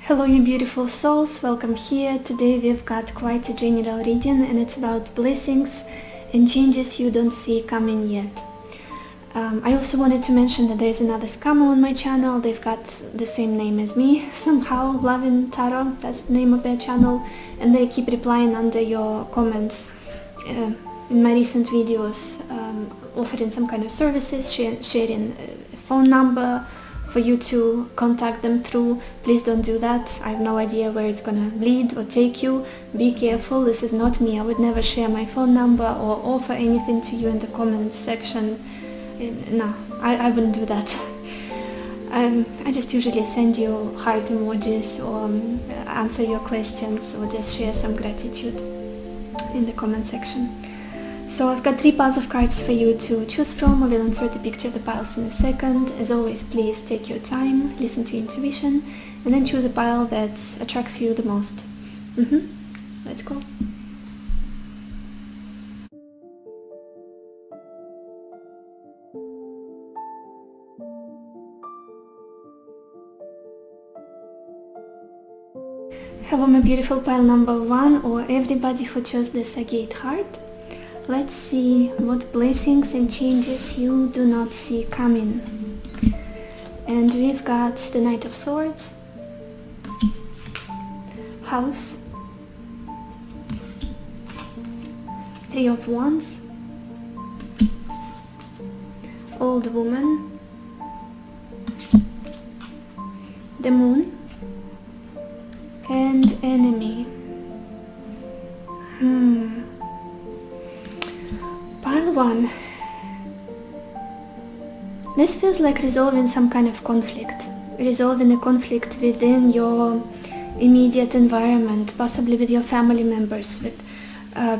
Hello you beautiful souls, welcome here. Today we've got quite a general reading and it's about blessings and changes you don't see coming yet. I also wanted to mention that there's another scammer on my channel. They've got the same name as me, somehow, Lovin Tarot, that's the name of their channel, and they keep replying under your comments in my recent videos, offering some kind of services, sharing a phone number for you to contact them through. Please don't do that. I have no idea where it's gonna lead or take you. Be careful, this is not me. I would never share my phone number or offer anything to you in the comments section. No, I wouldn't do that. I just usually send you heart emojis or answer your questions or just share some gratitude in the comment section. So I've got 3 piles of cards for you to choose from. I will insert a picture of the piles in a second. As always, please take your time, listen to your intuition, and then choose a pile that attracts you the most. Let's go. Hello my beautiful pile number 1, or everybody who chose this agate heart. Let's see what blessings and changes you do not see coming. And we've got the Knight of Swords, House, 3 of Wands, Old Woman, the Moon, and Enemy. Pile 1. This feels like resolving some kind of conflict. Resolving a conflict within your immediate environment, possibly with your family members, with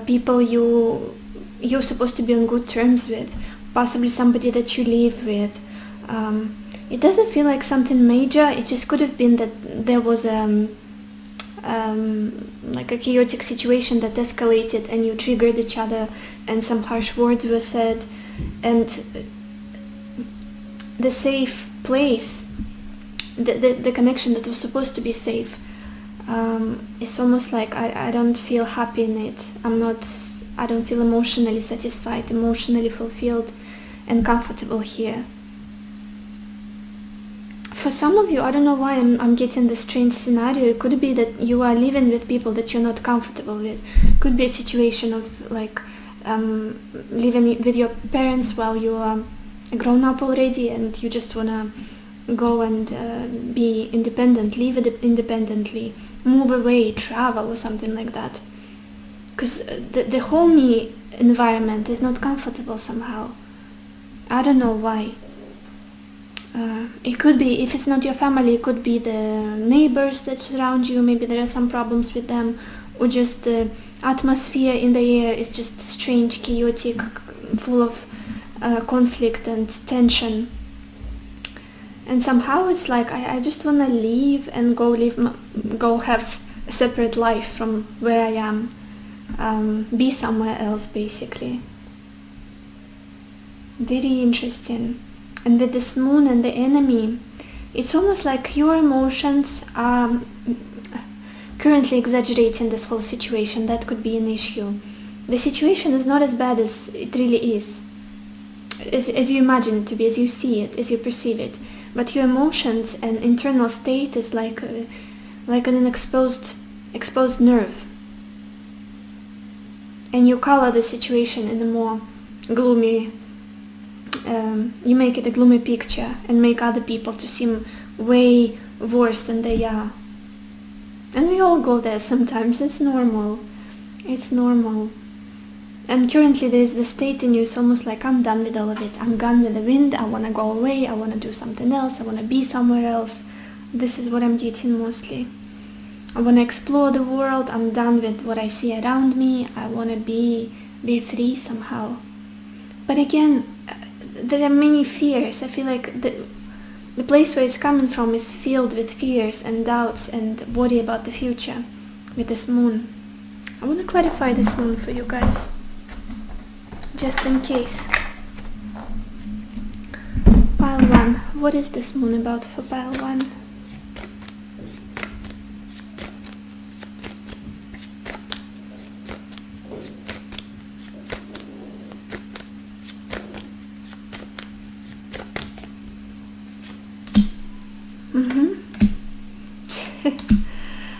people you're supposed to be on good terms with, possibly somebody that you live with. It doesn't feel like something major. It just could have been that there was like a chaotic situation that escalated and you triggered each other and some harsh words were said, and the safe place, the connection that was supposed to be safe, it's almost like I don't feel happy in it. I don't feel emotionally satisfied, emotionally fulfilled and comfortable here. For some of you, I don't know why I'm getting this strange scenario. It could be that you are living with people that you're not comfortable with. Could be a situation of like living with your parents while you are grown up already and you just wanna go and be independent, live independently, move away, travel or something like that. Because the homey environment is not comfortable somehow. I don't know why. It could be, if it's not your family, it could be the neighbors that surround you. Maybe there are some problems with them, or just the atmosphere in the air is just strange, chaotic, full of conflict and tension. And somehow it's like I just want to leave and go have a separate life from where I am, be somewhere else basically. Very interesting. And with this Moon and the Enemy, it's almost like your emotions are currently exaggerating this whole situation. That could be an issue. The situation is not as bad as it really is, as you imagine it to be, as you see it, as you perceive it. But your emotions and internal state is like an exposed nerve. And you color the situation in a more gloomy, you make it a gloomy picture and make other people to seem way worse than they are. And we all go there sometimes. It's normal. It's normal. And currently there is the state in you, it's almost like I'm done with all of it. I'm gone with the wind. I want to go away. I want to do something else. I want to be somewhere else. This is what I'm getting mostly. I want to explore the world. I'm done with what I see around me. I want to be free somehow. But again, there are many fears. I feel like the place where it's coming from is filled with fears and doubts and worry about the future with this Moon. I want to clarify this Moon for you guys, just in case. Pile 1. What is this Moon about for pile 1?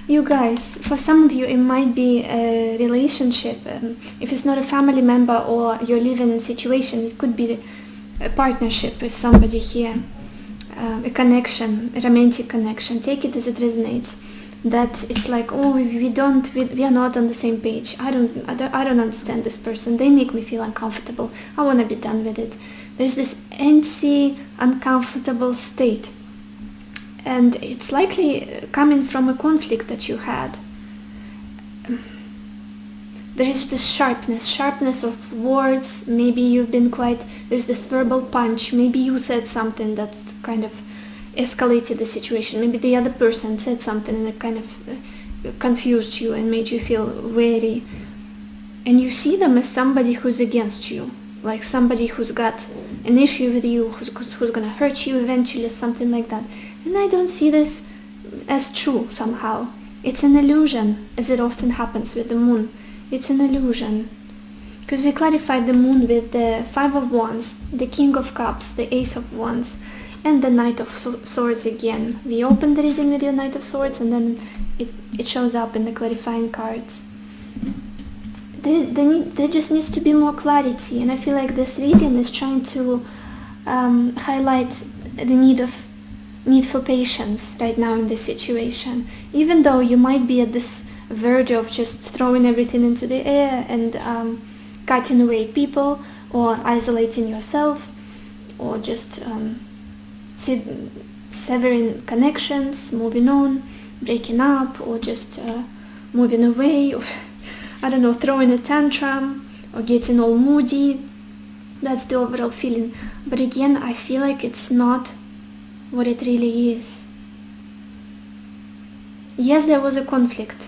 You guys, for some of you it might be a relationship. If it's not a family member or your living situation, it could be a partnership with somebody here, a connection, a romantic connection. Take it as it resonates. That it's like, oh, we are not on the same page. I don't understand this person. They make me feel uncomfortable. I want to be done with it. There's this antsy, uncomfortable state. And it's likely coming from a conflict that you had. There is this sharpness of words. Maybe you've been there's this verbal punch. Maybe you said something that kind of escalated the situation. Maybe the other person said something and it kind of confused you and made you feel wary. And you see them as somebody who's against you. Like somebody who's got an issue with you, who's gonna hurt you eventually, something like that. And I don't see this as true somehow. It's an illusion, as it often happens with the moon. It's an illusion. Because we clarified the moon with the Five of Wands, the King of Cups, the Ace of Wands, and the Knight of Swords again. We opened the reading with your Knight of Swords and then it shows up in the clarifying cards. There just needs to be more clarity, and I feel like this reading is trying to highlight the need for patience right now in this situation. Even though you might be at this verge of just throwing everything into the air and cutting away people, or isolating yourself, or just severing connections, moving on, breaking up, or just moving away, or I don't know, throwing a tantrum or getting all moody. That's the overall feeling. But again, I feel like it's not what it really is. Yes, there was a conflict,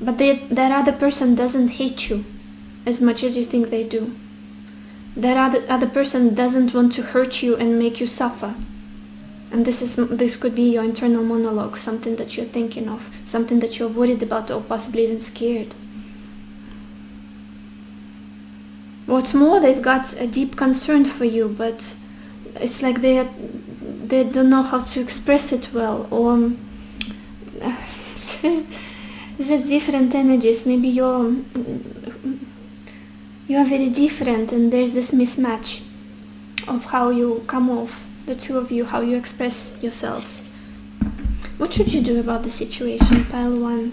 but that other person doesn't hate you as much as you think they do. That other person doesn't want to hurt you and make you suffer. And this could be your internal monologue, something that you're thinking of, something that you're worried about or possibly even scared. What's more, they've got a deep concern for you, but it's like they don't know how to express it well, or it's just different energies. Maybe you are very different, and there's this mismatch of how you come off, the two of you, how you express yourselves. What should you do about the situation, pile 1?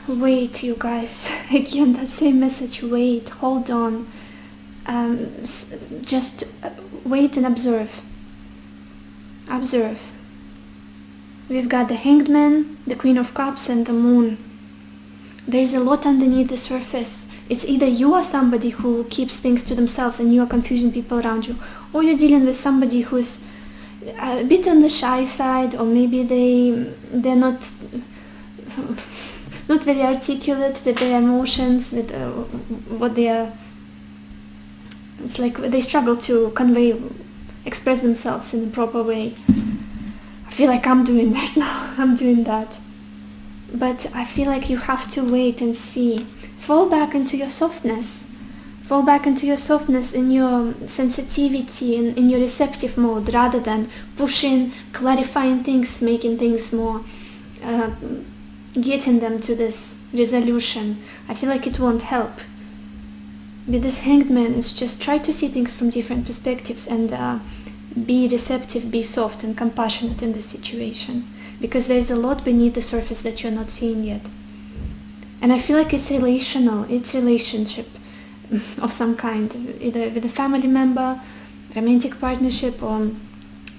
Wait, you guys. Again, that same message. Wait, hold on. Just wait and observe. Observe. We've got the Hanged Man, the Queen of Cups, and the Moon. There's a lot underneath the surface. It's either you are somebody who keeps things to themselves and you are confusing people around you, or you're dealing with somebody who's a bit on the shy side, or maybe they're not very articulate with their emotions, with what they are. It's like they struggle to express themselves in a proper way. I feel like I'm doing right now. I'm doing that. But I feel like you have to wait and see. Fall back into your softness. Fall back into your softness, in your sensitivity, in your receptive mode, rather than pushing, clarifying things, making things more, getting them to this resolution. I feel like it won't help. With this Hanged Man, it's just try to see things from different perspectives and be receptive, be soft and compassionate in the situation. Because there's a lot beneath the surface that you're not seeing yet. And I feel like it's relational, it's relationship of some kind, either with a family member, romantic partnership, or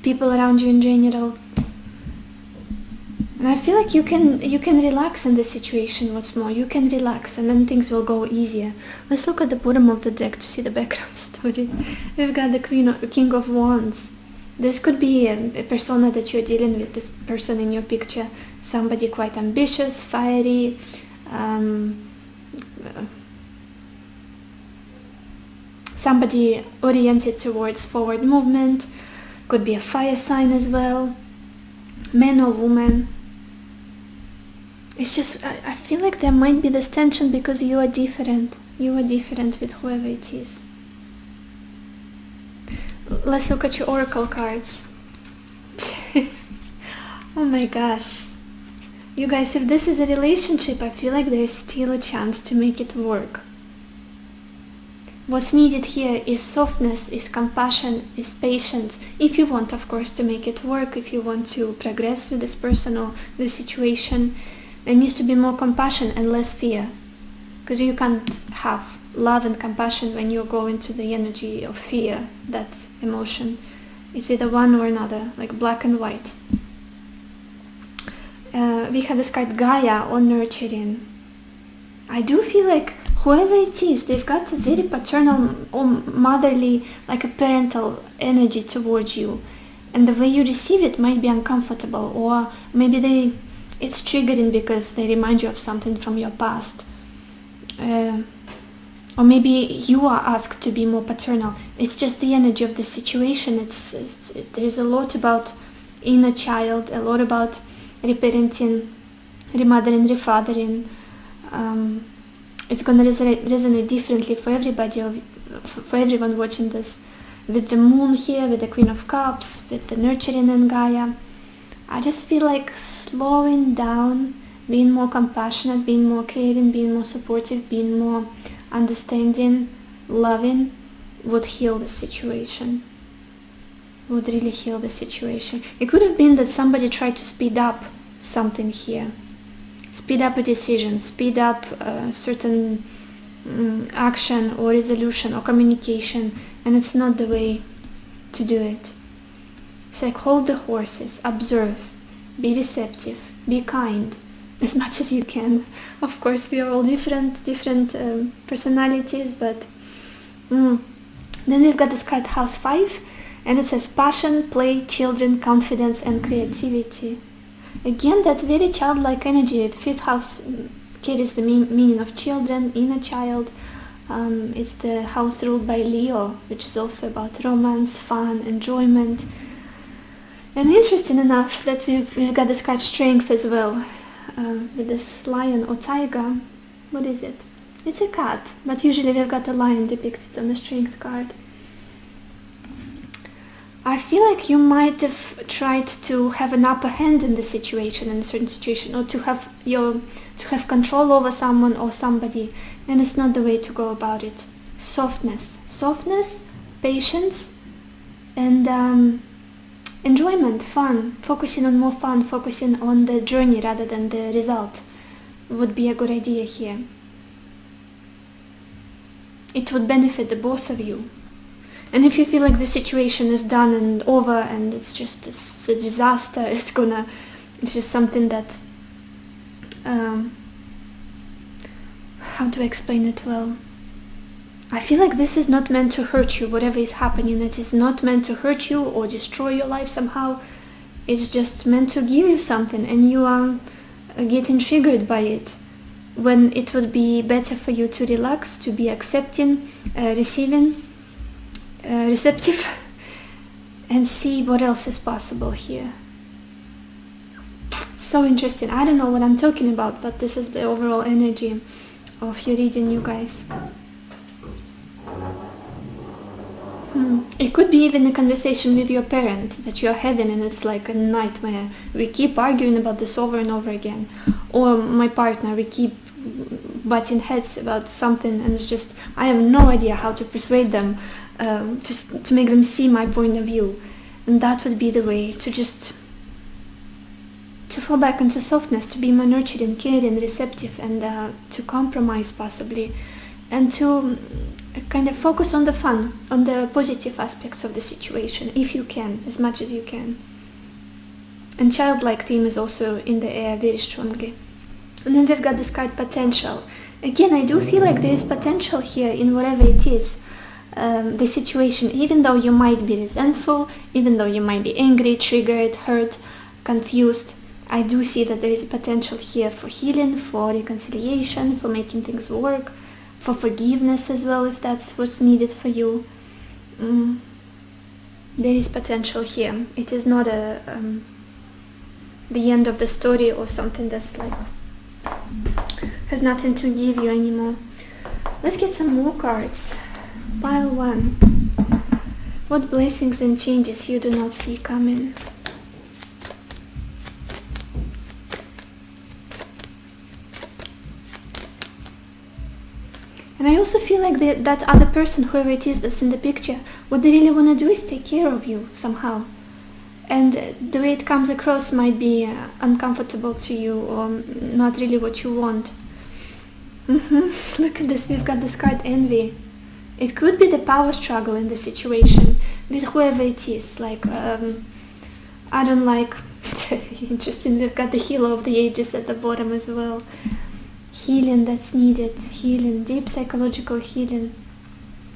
people around you in general. And I feel like you can relax in this situation. What's more, you can relax, and then things will go easier. Let's look at the bottom of the deck to see the background story. We've got the King of Wands. This could be a persona that you're dealing with, this person in your picture, somebody quite ambitious, fiery, somebody oriented towards forward movement. Could be a fire sign as well, man or woman. It's just, I feel like there might be this tension because you are different. You are different with whoever it is. Let's look at your oracle cards. Oh my gosh. You guys, if this is a relationship, I feel like there is still a chance to make it work. What's needed here is softness, is compassion, is patience. If you want, of course, to make it work, if you want to progress with this person or the situation, there needs to be more compassion and less fear. Because you can't have love and compassion when you go into the energy of fear, that emotion. It's either one or another, like black and white. We have this card Gaia or nurturing. I do feel like whoever it is, they've got a very paternal or motherly, like a parental energy towards you. And the way you receive it might be uncomfortable, or maybe it's triggering because they remind you of something from your past. Or maybe you are asked to be more paternal. It's just the energy of the situation. There's a lot about inner child, a lot about reparenting, remothering, refathering. It's going to resonate differently for everybody, for everyone watching this. With the moon here, with the Queen of Cups, with the nurturing and Gaia. I just feel like slowing down, being more compassionate, being more caring, being more supportive, being more understanding, loving would heal the situation. Would really heal the situation. It could have been that somebody tried to speed up something here. Speed up a decision, speed up a certain action or resolution or communication, and it's not the way to do it. It's like hold the horses, observe, be receptive, be kind as much as you can. Of course, we are all different personalities, but then we've got this card House 5, and it says passion, play, children, confidence, and creativity. Again, that very childlike energy. The 5th house carries the meaning of children, inner child. It's the house ruled by Leo, which is also about romance, fun, enjoyment. And interesting enough that we've got this card Strength as well, with this lion or tiger. What is it? It's a cat, but usually we've got a lion depicted on the Strength card. I feel like you might have tried to have an upper hand in the situation, in a certain situation, or to have control over someone or somebody, and it's not the way to go about it. Softness, patience, and enjoyment, fun, focusing on more fun, focusing on the journey rather than the result would be a good idea here. It would benefit the both of you. And if you feel like the situation is done and over and it's a disaster, it's just something that, how to explain it well? I feel like this is not meant to hurt you, whatever is happening. It is not meant to hurt you or destroy your life somehow. It's just meant to give you something, and you are getting triggered by it. When it would be better for you to relax, to be accepting, receiving, receptive, and see what else is possible here. So interesting. I don't know what I'm talking about, but this is the overall energy of your reading, you guys. It could be even a conversation with your parent that you're having, and it's like a nightmare. We keep arguing about this over and over again. Or my partner, we keep butting heads about something, and it's just, I have no idea how to persuade them, just to make them see my point of view. And that would be the way to fall back into softness, to be more nurturing, caring, receptive, and to compromise possibly, and to kind of focus on the fun, on the positive aspects of the situation, if you can, as much as you can. And childlike theme is also in the air very strongly. And then we've got this card Potential. Again, I do feel like there is potential here in whatever it is, the situation, even though you might be resentful, even though you might be angry, triggered, hurt, confused. I do see that there is potential here for healing, for reconciliation, for making things work. for forgiveness as well, if that's what's needed for you. There is potential here. It is not the end of the story or something that's like has nothing to give you anymore. Let's get some more cards. Pile 1. What blessings and changes you do not see coming? And I also feel like that other person, whoever it is that's in the picture, what they really want to do is take care of you somehow. And the way it comes across might be uncomfortable to you or not really what you want. Look at this, we've got this card Envy. It could be the power struggle in the situation with whoever it is. Like, I don't like... Interesting, we've got the Healer of the Ages at the bottom as well. Healing that's needed, healing, deep psychological healing.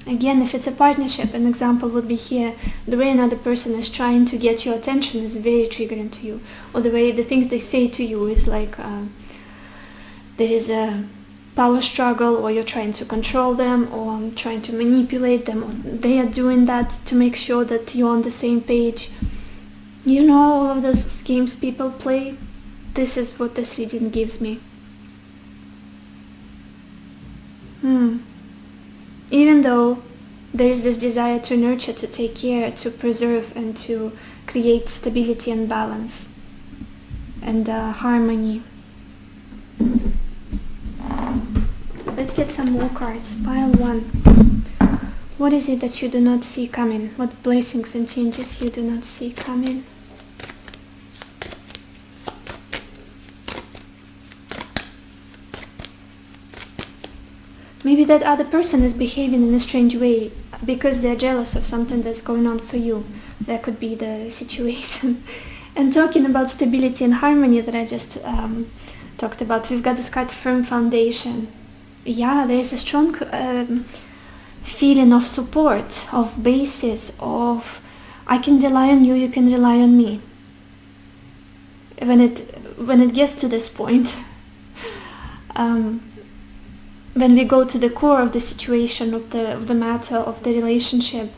Again, if it's a partnership, an example would be here, the way another person is trying to get your attention is very triggering to you. Or the way the things they say to you is like, there is a power struggle, or you're trying to control them, or trying to manipulate them, or they are doing that to make sure that you're on the same page. You know, all of those games people play. This is what this reading gives me. Even though there is this desire to nurture, to take care, to preserve, and to create stability and balance and harmony. Let's get some more cards. Pile 1. What is it that you do not see coming? What blessings and changes you do not see coming? Maybe that other person is behaving in a strange way because they're jealous of something that's going on for you. That could be the situation. And talking about stability and harmony that I just talked about, we've got this card Firm Foundation. Yeah, there's a strong feeling of support, of basis, of I can rely on you, you can rely on me. When it gets to this point, when we go to the core of the situation, of the matter, of the relationship,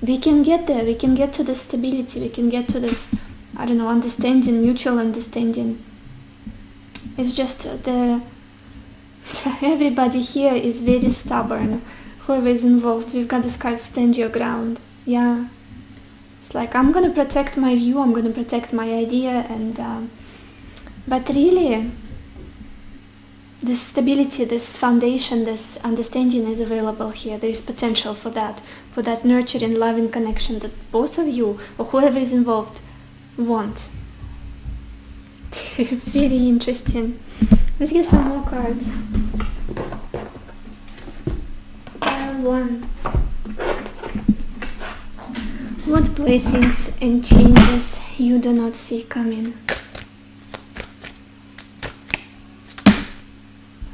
we can get there, we can get to the stability, we can get to this, I don't know, understanding, mutual understanding. It's just everybody here is very stubborn, whoever is involved. We've got this card Stand Your Ground. Yeah, it's like I'm gonna protect my view, I'm gonna protect my idea, and but really this stability, this foundation, this understanding is available here. There is potential for that nurturing, loving connection that both of you or whoever is involved want. Very interesting. Let's get some more cards. Pile 1. What blessings and changes you do not see coming?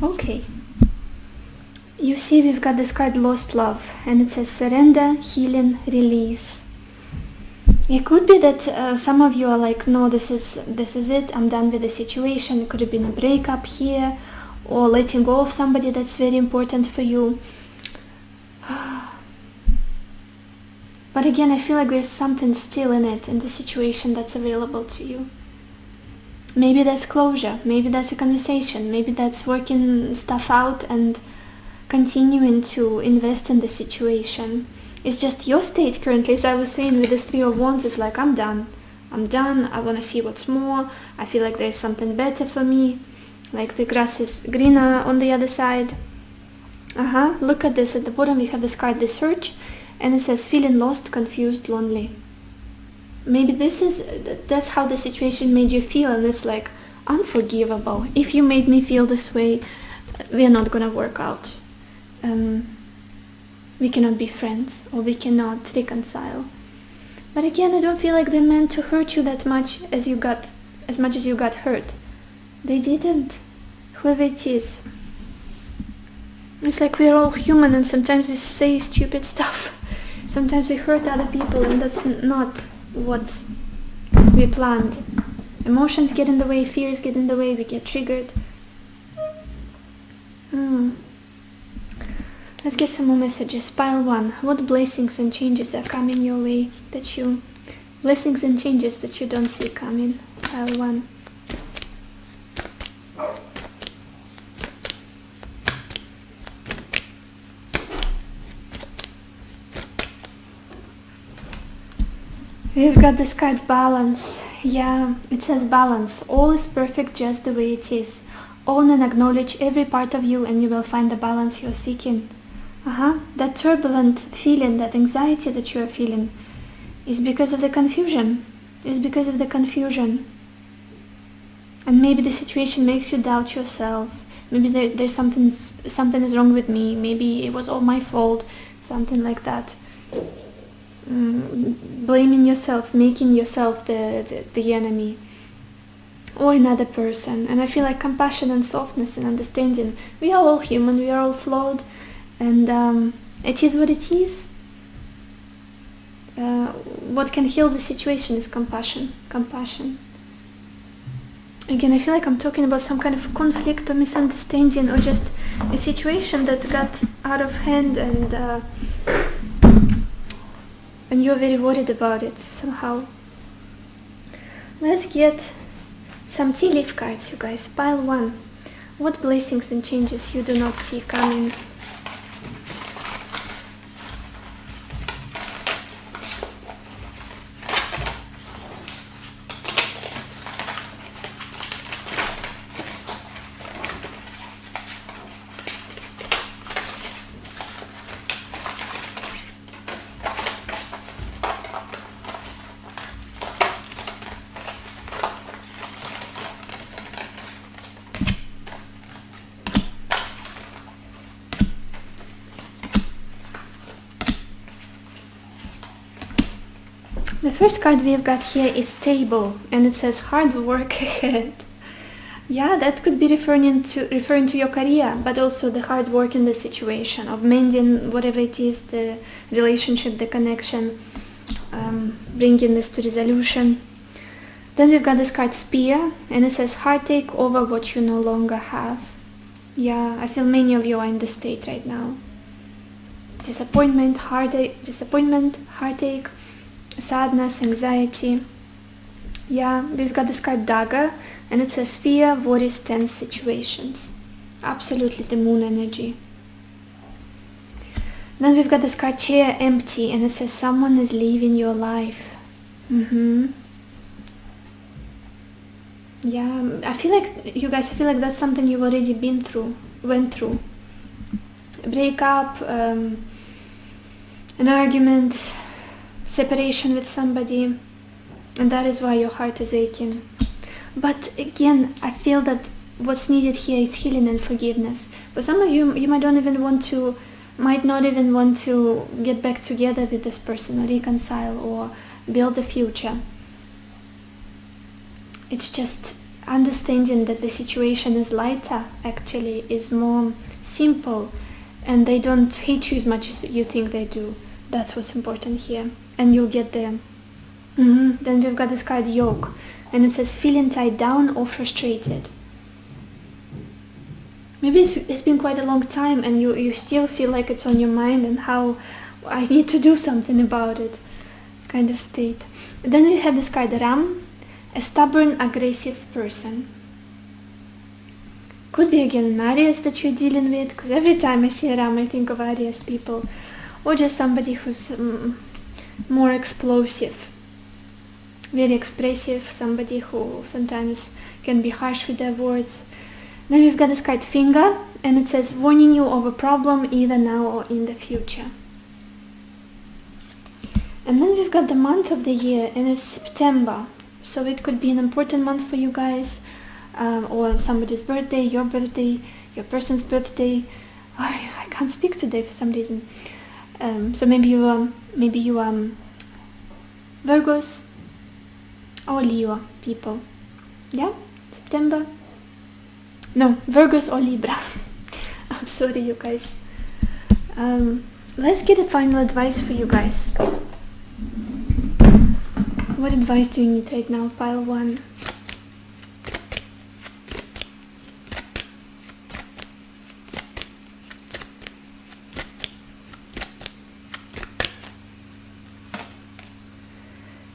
Okay. You see, we've got this card Lost Love, and it says surrender, healing, release. It could be that some of you are like, no, this is it, I'm done with the situation. It could have been a breakup here, or letting go of somebody that's very important for you. But again, I feel like there's something still in it, in the situation that's available to you. Maybe that's closure, maybe that's a conversation, maybe that's working stuff out and continuing to invest in the situation. It's just your state currently, as I was saying with this Three of Wands, is like, I'm done, I want to see what's more, I feel like there's something better for me, like the grass is greener on the other side. Look at this, at the bottom we have this card, The Search, and it says feeling lost, confused, lonely. Maybe that's how the situation made you feel, and it's like unforgivable. If you made me feel this way, we're not gonna work out. We cannot be friends, or we cannot reconcile. But again, I don't feel like they meant to hurt you that much as much as you got hurt. They didn't. Whoever it is. It's like we're all human, and sometimes we say stupid stuff. Sometimes we hurt other people, and that's not what we planned. Emotions get in the way, fears get in the way, we get triggered. Let's get some more messages. Pile 1. What blessings and changes are coming your way blessings and changes that you don't see coming? Pile 1. We've got this card balance. Yeah, it says balance. All is perfect just the way it is. Own and acknowledge every part of you and you will find the balance you're seeking. That turbulent feeling, that anxiety that you are feeling is because of the confusion. And maybe the situation makes you doubt yourself. Maybe there's something is wrong with me. Maybe it was all my fault. Something like that. Blaming yourself, making yourself the enemy or another person. And I feel like compassion and softness and understanding. We are all human. We are all flawed. And it is what it is. What can heal the situation is compassion. Again, I feel like I'm talking about some kind of conflict or misunderstanding or just a situation that got out of hand and you're very worried about it somehow. Let's get some tea leaf cards, you guys. Pile 1. What blessings and changes you do not see coming? The first card we've got here is table, and it says hard work ahead. Yeah, that could be referring to your career, but also the hard work in the situation of mending whatever it is, the relationship, the connection, bringing this to resolution. Then we've got this card spear, and it says heartache over what you no longer have. Yeah, I feel many of you are in this state right now. Disappointment, heartache, sadness, anxiety. Yeah, we've got this card dagger, and it says fear, worries, tense situations. Absolutely the moon energy. Then we've got this card chair, empty, and it says someone is leaving your life. Yeah, I feel like, you guys, that's something you've already went through. Breakup, an argument, separation with somebody, and that is why your heart is aching. But again, I feel that what's needed here is healing and forgiveness. For some of you, you might not even want to get back together with this person or reconcile or build a future. It's just understanding that the situation is lighter, actually, is more simple, and they don't hate you as much as you think they do. That's what's important here, and you'll get there. Then we've got this card yoke, and it says feeling tied down or frustrated. Maybe it's been quite a long time and you still feel like it's on your mind and how I need to do something about it kind of state. And then we have this card ram, a stubborn, aggressive person. Could be again an Aries that you're dealing with, because every time I see a ram I think of Aries people. Or just somebody who's more explosive, very expressive, somebody who sometimes can be harsh with their words. Then we've got this card finger, and it says warning you of a problem either now or in the future. And then we've got the month of the year, and it's September. So it could be an important month for you guys, or somebody's birthday, your person's birthday. I can't speak today for some reason. So maybe you Virgos or Leo people. Yeah, September. No, Virgos or Libra. I'm sorry, you guys. Let's get a final advice for you guys. What advice do you need right now? Pile 1.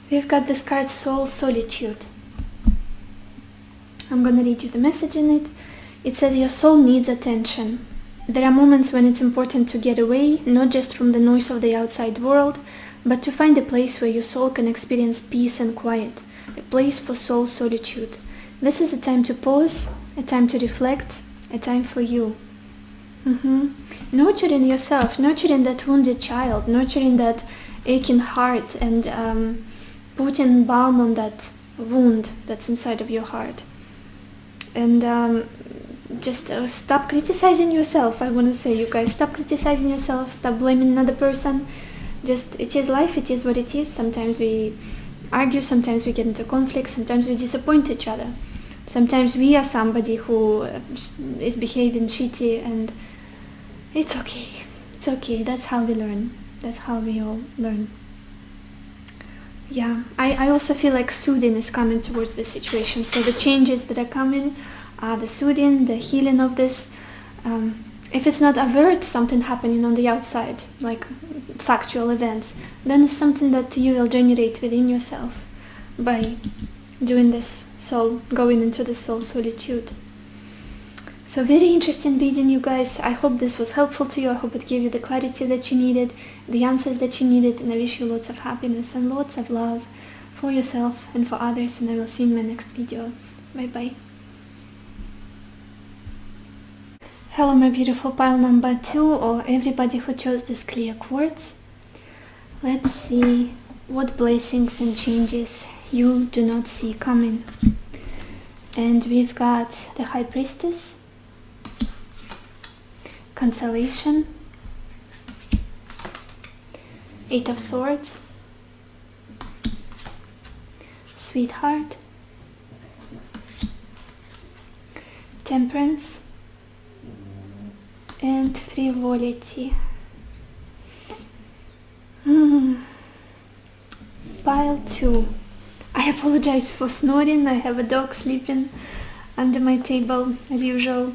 We've got this card, Soul Solitude. I'm gonna read you the message in it. It says your soul needs attention. There are moments when it's important to get away, not just from the noise of the outside world, but to find a place where your soul can experience peace and quiet, a place for soul solitude. This is a time to pause, a time to reflect, a time for you. Nurturing yourself, nurturing that wounded child, nurturing that aching heart, and putting balm on that wound that's inside of your heart. And just stop criticizing yourself. I want to say, you guys, stop criticizing yourself, stop blaming another person. Just, it is life, it is what it is. Sometimes we argue, sometimes we get into conflict, sometimes we disappoint each other. Sometimes we are somebody who is behaving shitty, and it's okay. It's okay. That's how we learn. That's how we all learn. Yeah, I also feel like soothing is coming towards this situation. So the changes that are coming are the soothing, the healing of this. If it's not avert something happening on the outside, like factual events, then it's something that you will generate within yourself by doing this soul, going into the soul solitude. So very interesting reading, you guys. I hope this was helpful to you. I hope it gave you the clarity that you needed, the answers that you needed, and I wish you lots of happiness and lots of love for yourself and for others, and I will see you in my next video. Bye bye. Hello my beautiful pile number 2, or everybody who chose this clear quartz. Let's see what blessings and changes you do not see coming. And we've got the High Priestess, Consolation, Eight of Swords, Sweetheart, Temperance, and Frivolity. Pile 2. I apologize for snoring. I have a dog sleeping under my table as usual.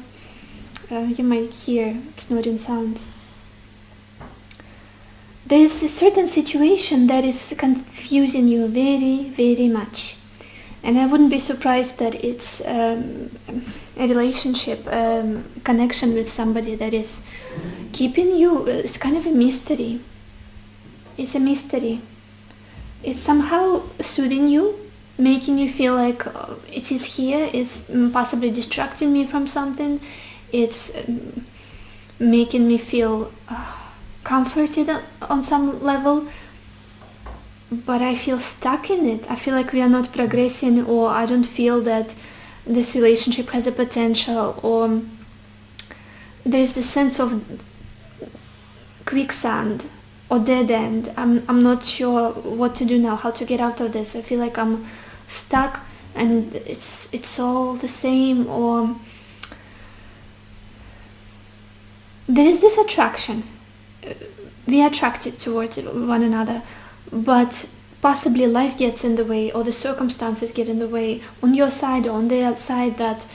You might hear snoring sounds. There is a certain situation that is confusing you very, very much. And I wouldn't be surprised that it's a relationship, connection with somebody that is keeping you. It's kind of a mystery. It's a mystery. It's somehow soothing you, making you feel like it is here. It's possibly distracting me from something. It's making me feel comforted on some level. But I feel stuck in it. I feel like we are not progressing, or I don't feel that this relationship has a potential, or there's this sense of quicksand or dead end. I'm not sure what to do now, how to get out of this. I feel like I'm stuck and it's all the same, or there is this attraction. We are attracted towards one another, but possibly life gets in the way, or the circumstances get in the way on your side or on their side, that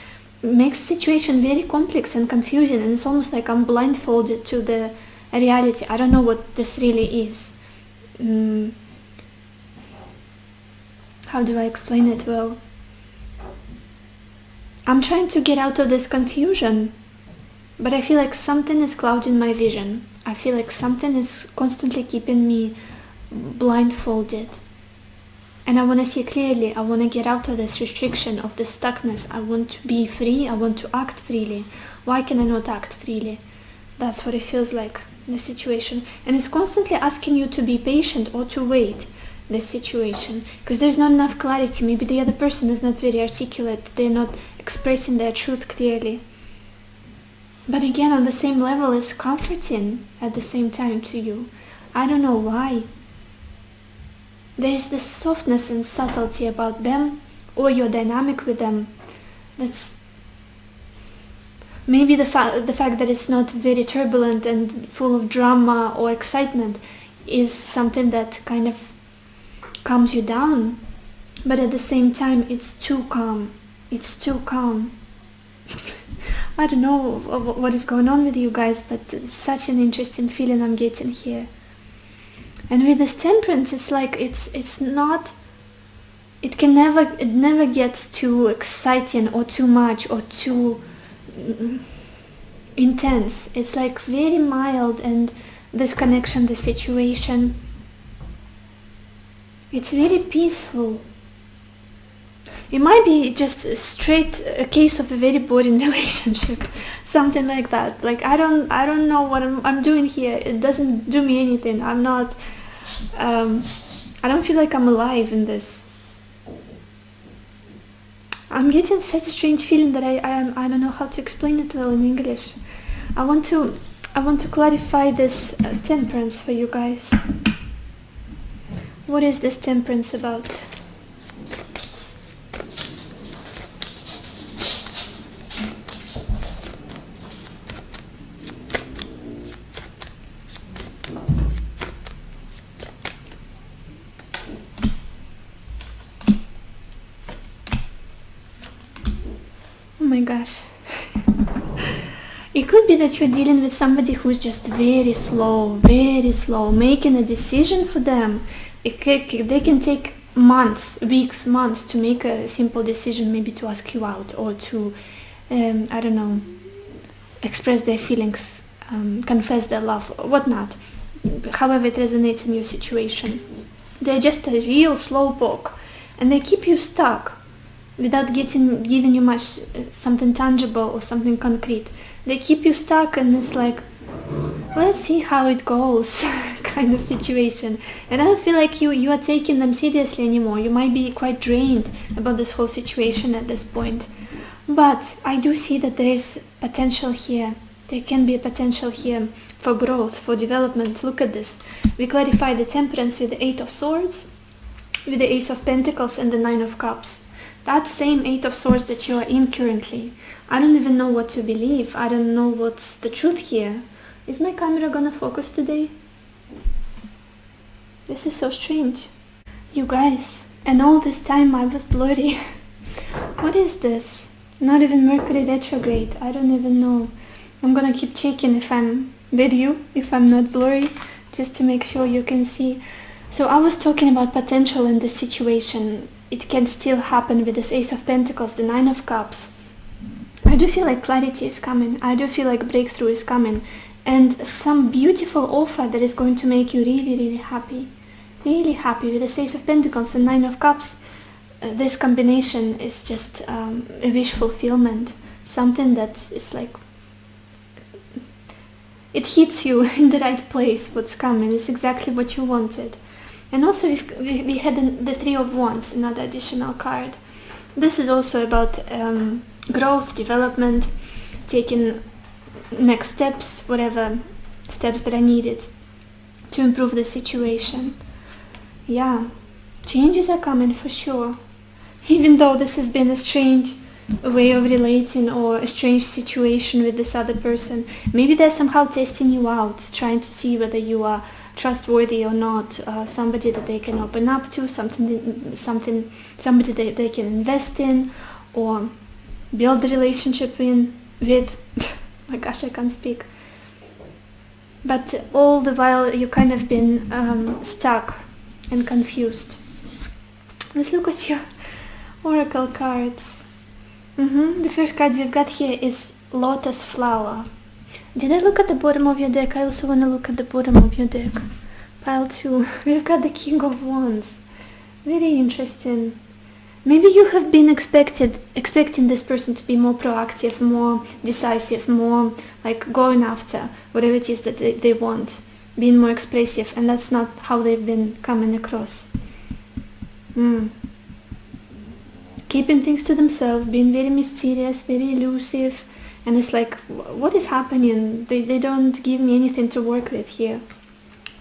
makes the situation very complex and confusing, and it's almost like I'm blindfolded to the reality. I don't know what this really is. How do I explain it? Well, I'm trying to get out of this confusion, but I feel like something is clouding my vision. I feel like something is constantly keeping me blindfolded, and I want to see clearly. I want to get out of this restriction, of this stuckness. I want to be free. I want to act freely. Why can I not act freely? That's what it feels like, the situation. And it's constantly asking you to be patient or to wait, this situation, because there's not enough clarity. Maybe the other person is not very articulate. They're not expressing their truth clearly. But again, on the same level, it's comforting at the same time to you. I don't know why. There is this softness and subtlety about them, or your dynamic with them. That's maybe the fact that it's not very turbulent and full of drama or excitement is something that kind of calms you down. But at the same time, it's too calm. It's too calm. I don't know what is going on with you guys, but it's such an interesting feeling I'm getting here. And with this Temperance, it's like it's not it never gets too exciting or too much or too intense. It's like very mild, and this connection, the situation, it's very peaceful. It might be just a case of a very boring relationship, something like that. Like I don't know what I'm doing here. It doesn't do me anything. I'm not. I don't feel like I'm alive in this. I'm getting such a strange feeling that I don't know how to explain it well in English. I want to clarify this temperance for you guys. What is this temperance about? Oh my gosh. It could be that you're dealing with somebody who's just very slow, making a decision for them. They can take months, weeks, months to make a simple decision, maybe to ask you out or to, I don't know, express their feelings, confess their love, whatnot. However it resonates in your situation. They're just a real slowpoke, and they keep you stuck without giving you much something tangible or something concrete. They keep you stuck, and it's like, let's see how it goes kind of situation. And I don't feel like you are taking them seriously anymore. You might be quite drained about this whole situation at this point. But I do see that there is potential here. There can be a potential here for growth, for development. Look at this. We clarify the temperance with the 8 of Swords, with the Ace of Pentacles and the 9 of Cups. That same 8 of Swords that you are in currently. I don't even know what to believe. I don't know what's the truth here. Is my camera gonna focus today? This is so strange. You guys, and all this time I was blurry. What is this? Not even Mercury retrograde. I don't even know. I'm gonna keep checking if I'm with you, if I'm not blurry, just to make sure you can see. So I was talking about potential in this situation. It can still happen with this Ace of Pentacles, the 9 of Cups. I do feel like clarity is coming. I do feel like breakthrough is coming. And some beautiful offer that is going to make you really, really happy. Really happy. With the Ace of Pentacles and 9 of Cups, this combination is just a wish fulfillment. Something that is like, it hits you in the right place, what's coming. It's exactly what you wanted. And also we had the 3 of Wands, another additional card. This is also about growth, development, taking next steps, whatever steps that are needed to improve the situation. Yeah, changes are coming for sure. Even though this has been a strange way of relating or a strange situation with this other person, maybe they're somehow testing you out, trying to see whether you are trustworthy or not, somebody that they can open up to, somebody that they can invest in or build a relationship with. My gosh, I can't speak. But all the while you kind of been stuck and confused. Let's look at your oracle cards. The first card we've got here is Lotus Flower. Did I look at the bottom of your deck? I also want to look at the bottom of your deck. Pile 2. We've got the King of Wands. Very interesting. Maybe you have been expecting this person to be more proactive, more decisive, more like going after whatever it is that they want, being more expressive, and that's not how they've been coming across. Keeping things to themselves, being very mysterious, very elusive, and it's like, what is happening? They don't give me anything to work with here.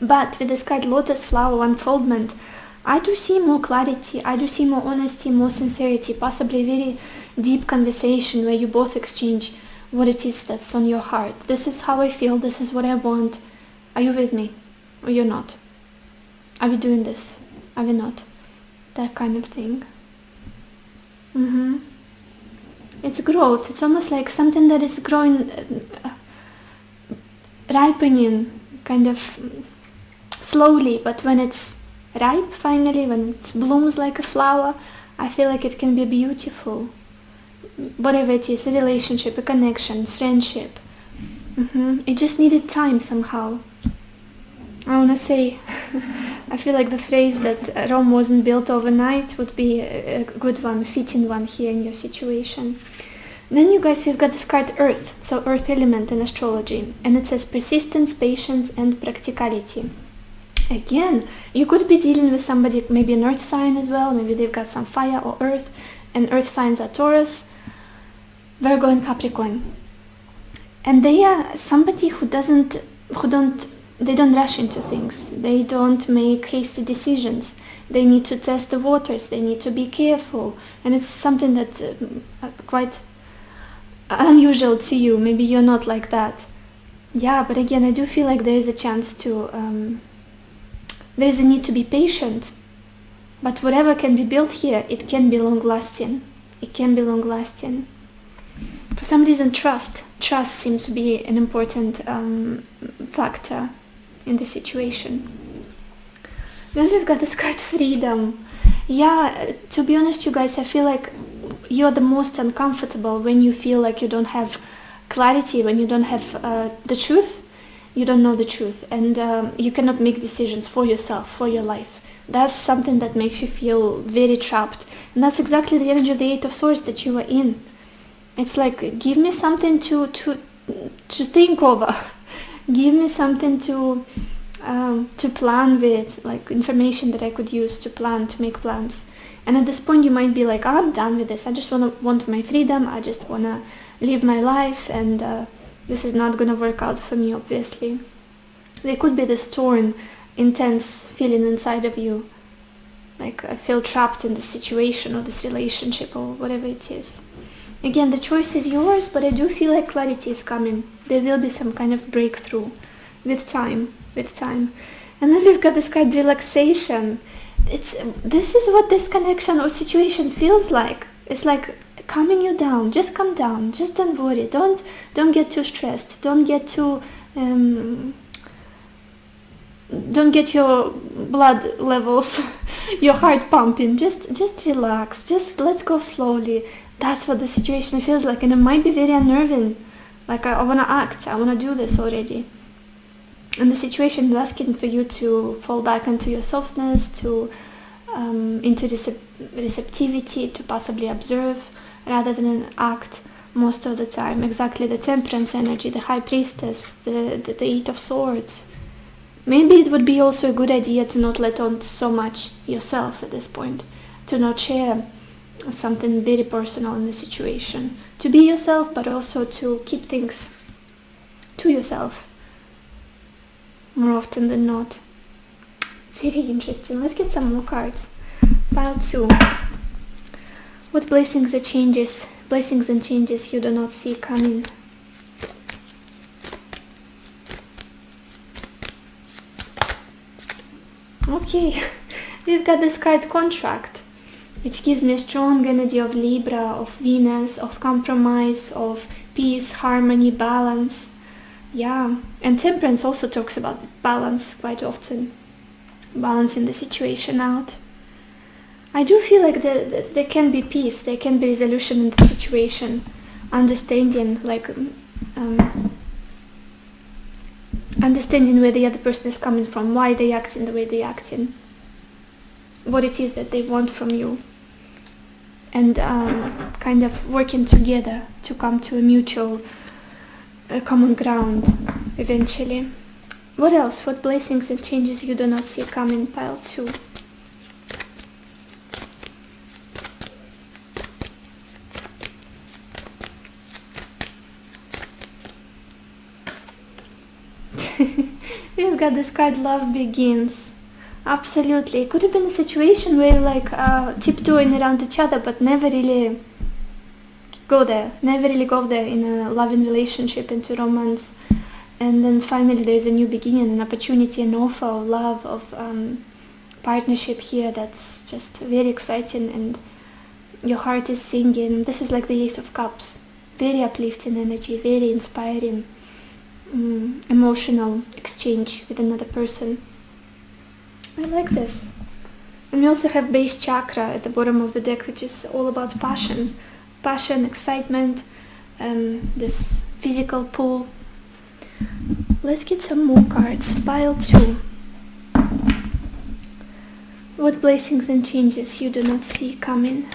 But with this card Lotus Flower Unfoldment, I do see more clarity, I do see more honesty, more sincerity, possibly a very deep conversation where you both exchange what it is that's on your heart. This is how I feel, this is what I want. Are you with me? Or you're not? Are we doing this? Are we not? That kind of thing. It's growth. It's almost like something that is growing, ripening, kind of slowly, but when it's ripe finally, when it blooms like a flower, I feel like it can be beautiful. Whatever it is, a relationship, a connection, friendship. It just needed time somehow. I want to say, I feel like the phrase that Rome wasn't built overnight would be a good one, fitting one here in your situation. Then you guys, we've got this card Earth, so Earth element in astrology, and it says persistence, patience, and practicality. Again, you could be dealing with somebody, maybe an Earth sign as well, maybe they've got some fire or Earth, and Earth signs are Taurus, Virgo, and Capricorn. And they are somebody who they don't rush into things. They don't make hasty decisions. They need to test the waters. They need to be careful. And it's something that's quite unusual to you. Maybe you're not like that. Yeah, but again, I do feel like there's a chance to, there's a need to be patient. But whatever can be built here, it can be long-lasting. It can be long-lasting. For some reason, trust seems to be an important factor in the situation. Then we've got this card Freedom. Yeah, to be honest, you guys, I feel like you're the most uncomfortable when you feel like you don't have clarity, when you don't have the truth. You don't know the truth, and you cannot make decisions for yourself, for your life. That's something that makes you feel very trapped, and that's exactly the energy of the Eight of Swords that you are in. It's like, give me something to think over. Give me something to plan with, like information that I could use to plan, to make plans. And at this point you might be like, I'm done with this. I just want my freedom. I just want to live my life, and this is not going to work out for me, obviously. There could be this torn, intense feeling inside of you. Like, I feel trapped in this situation or this relationship or whatever it is. Again, the choice is yours, but I do feel like clarity is coming. There will be some kind of breakthrough with time. And then we've got this kind of relaxation. This is what this connection or situation feels like. It's like calming you down. Just calm down. Just don't worry. Don't get too stressed. Don't get too don't get your blood levels, your heart pumping. Just relax. Just let's go slowly. That's what the situation feels like, and it might be very unnerving. Like, I want to act. I want to do this already. And the situation is asking for you to fall back into your softness, to into receptivity, to possibly observe rather than act most of the time. Exactly, the Temperance energy, the High Priestess, the Eight of Swords. Maybe it would be also a good idea to not let on so much yourself at this point, to not share something very personal in the situation. To be yourself, but also to keep things to yourself more often than not. Very interesting. Let's get some more cards. Pile 2. What blessings and changes you do not see coming? Okay, we've got this card Contract, which gives me a strong energy of Libra, of Venus, of compromise, of peace, harmony, balance. Yeah, and Temperance also talks about balance quite often, balancing the situation out. I do feel like there can be peace, there can be resolution in the situation, understanding, like understanding where the other person is coming from, why they acting the way they acting, what it is that they want from you, and kind of working together to come to a mutual common ground eventually. What else? What blessings and changes you do not see coming? Pile 2. We've got this card Love Begins. Absolutely. It could have been a situation where you're like tiptoeing around each other, but never really go there in a loving relationship, into romance. And then finally there's a new beginning, an opportunity, an offer of love, of partnership here that's just very exciting, and your heart is singing. This is like the Ace of Cups. Very uplifting energy, very inspiring, emotional exchange with another person. I like this. And we also have base chakra at the bottom of the deck, which is all about passion, excitement, this physical pull. Let's get some more cards. Pile 2. What blessings and changes you do not see coming?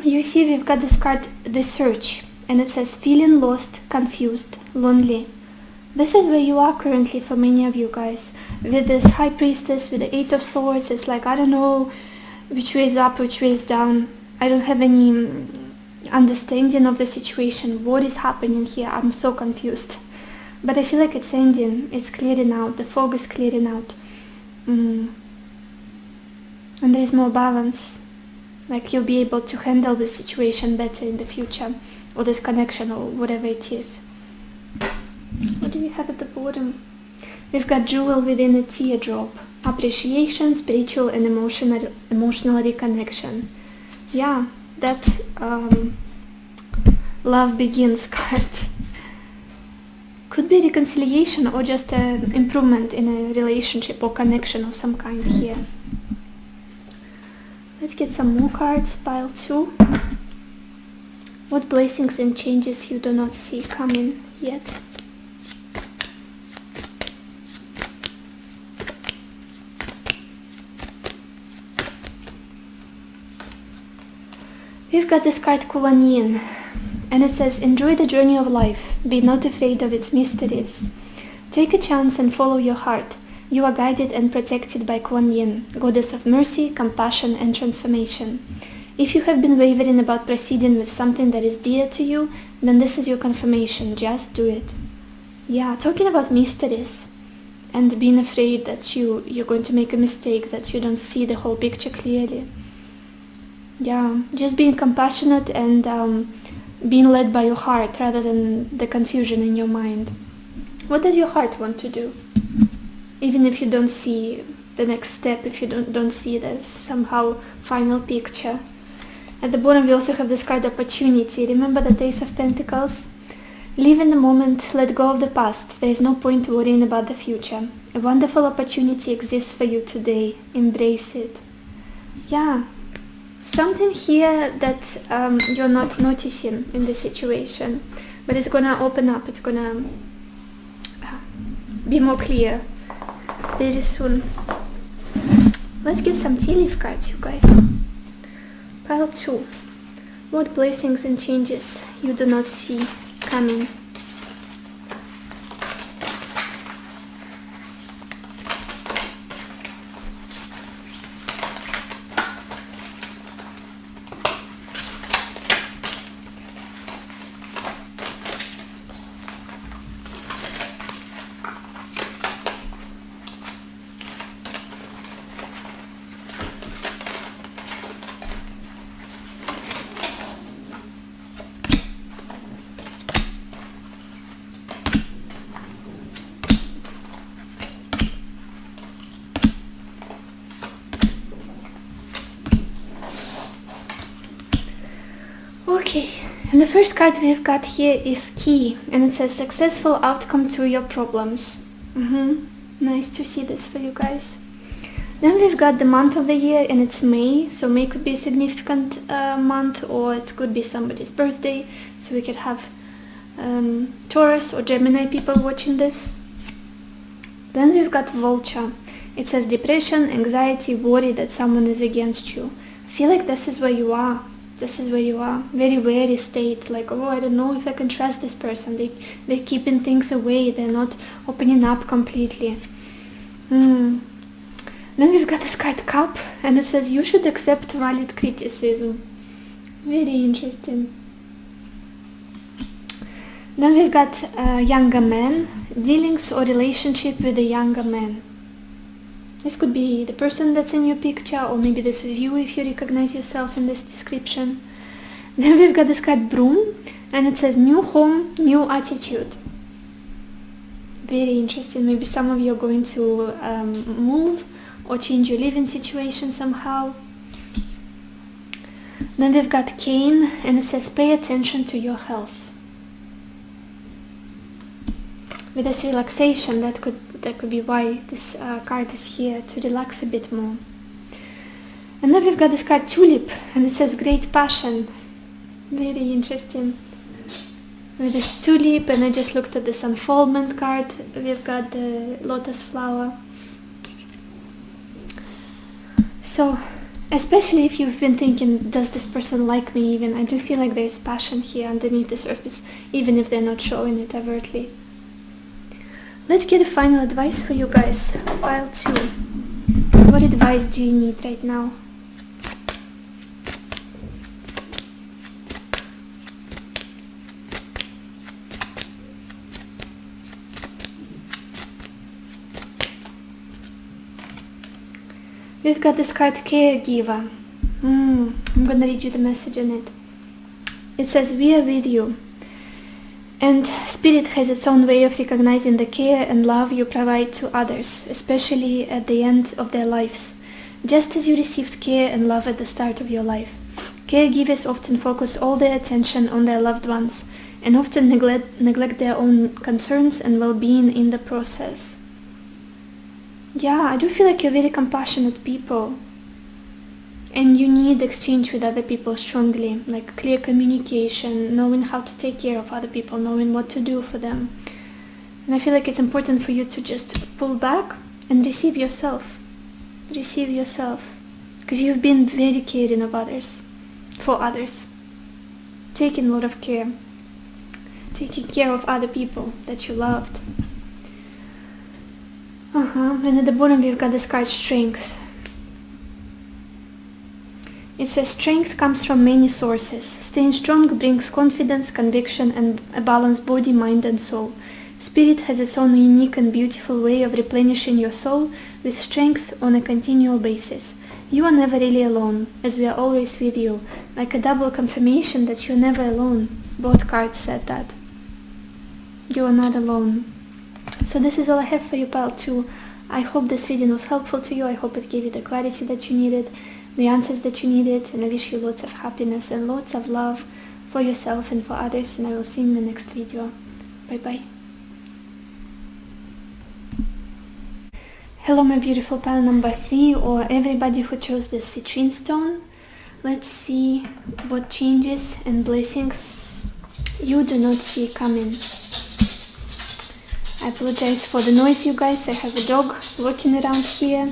You see, we've got this card, the Search, and it says feeling lost, confused, lonely. This is where you are currently for many of you guys. With this High Priestess, with the Eight of Swords, it's like, I don't know which way is up, which way is down. I don't have any understanding of the situation. What is happening here? I'm so confused. But I feel like it's ending. It's clearing out. The fog is clearing out. And there is more balance. Like you'll be able to handle the situation better in the future, or this connection, or whatever it is. What do we have at the bottom? We've got Jewel within a teardrop. Appreciation, spiritual and emotional reconnection. Yeah, that love begins card. Could be reconciliation or just an improvement in a relationship or connection of some kind here. Let's get some more cards. Pile 2. What blessings and changes you do not see coming yet? We've got this card Kuan Yin, and it says, enjoy the journey of life, be not afraid of its mysteries. Take a chance and follow your heart. You are guided and protected by Kuan Yin, goddess of mercy, compassion and transformation. If you have been wavering about proceeding with something that is dear to you, then this is your confirmation, just do it. Yeah, talking about mysteries and being afraid that you're going to make a mistake, that you don't see the whole picture clearly. Yeah, just being compassionate and being led by your heart rather than the confusion in your mind. What does your heart want to do? Even if you don't see the next step, if you don't see the somehow final picture. At the bottom we also have this card Opportunity. Remember the Ace of Pentacles? Live in the moment, let go of the past. There is no point worrying about the future. A wonderful opportunity exists for you today. Embrace it. Yeah, something here that you're not noticing in the situation, but it's gonna open up, it's gonna be more clear very soon. Let's get some tea leaf cards, you guys. Pile 2. What blessings and changes you do not see coming? Okay, and the first card we've got here is Key, and it says successful outcome to your problems. Nice to see this for you guys. Then we've got the month of the year, and it's May, so May could be a significant month, or it could be somebody's birthday, so we could have Taurus or Gemini people watching this. Then we've got Vulture. It says depression, anxiety, worry that someone is against you. I feel like this is where you are. This is where you are. Very wary state, like, oh, I don't know if I can trust this person. They're keeping things away. They're not opening up completely. Then we've got this card Cup, and it says you should accept valid criticism. Very interesting. Then we've got younger man, dealings or relationship with a younger man. This could be the person that's in your picture, or maybe this is you if you recognize yourself in this description. Then we've got this card Broom, and it says new home, new attitude. Very interesting. Maybe some of you are going to move, or change your living situation somehow. Then we've got Cain, and it says pay attention to your health. With this relaxation, that could be why this card is here, to relax a bit more. And then we've got this card Tulip, and it says great passion. Very interesting. With this tulip, and I just looked at this unfoldment card. We've got the lotus flower. So, especially if you've been thinking, does this person like me even? I do feel like there's passion here underneath the surface, even if they're not showing it overtly. Let's get a final advice for you guys. Pile 2. What advice do you need right now? We've got this card Caregiver. I'm gonna read you the message in it. It says, we are with you. And Spirit has its own way of recognizing the care and love you provide to others, especially at the end of their lives. Just as you received care and love at the start of your life. Caregivers often focus all their attention on their loved ones and often neglect their own concerns and well-being in the process. Yeah, I do feel like you're very compassionate people. And you need exchange with other people strongly, like clear communication, knowing how to take care of other people, knowing what to do for them. And I feel like it's important for you to just pull back and receive yourself. Receive yourself. Because you've been very caring of others, for others. Taking a lot of care. Taking care of other people that you loved. And at the bottom we've got this card Strength. It says strength comes from many sources. Staying strong brings confidence, conviction, and a balanced body, mind, and soul. Spirit has its own unique and beautiful way of replenishing your soul with strength on a continual basis. You are never really alone, as we are always with you, like a double confirmation that you're never alone. Both cards said that. You are not alone. So this is all I have for you, pile 2. I hope this reading was helpful to you. I hope it gave you the clarity that you needed, the answers that you needed, and I wish you lots of happiness and lots of love for yourself and for others, and I will see you in the next video. Bye bye. Hello my beautiful pile number 3, or everybody who chose the citrine stone. Let's see what changes and blessings you do not see coming. I apologize for the noise, you guys. I have a dog walking around here.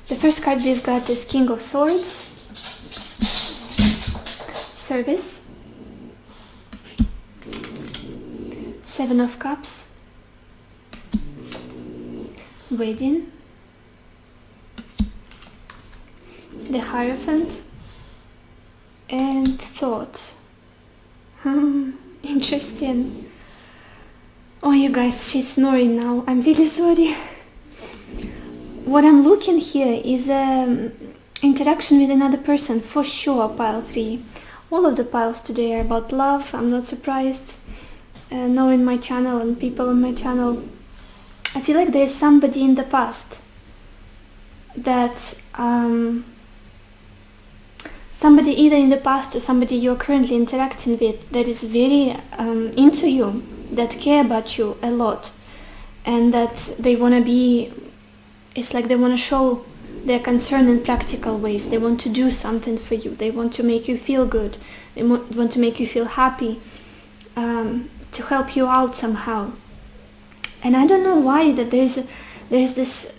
The first card we've got is King of Swords, Service, Seven of Cups, Wedding, the Hierophant, and Thought. Interesting. Oh, you guys, she's snoring now. I'm really sorry. What I'm looking here is interaction with another person, for sure, pile 3. All of the piles today are about love. I'm not surprised. Knowing my channel and people on my channel, I feel like there's somebody in the past that somebody either in the past or somebody you're currently interacting with that is very into you, that care about you a lot, and that they want to be, it's like they want to show their concern in practical ways. They want to do something for you. They want to make you feel good. They want to make you feel happy, to help you out somehow. And I don't know why that there's this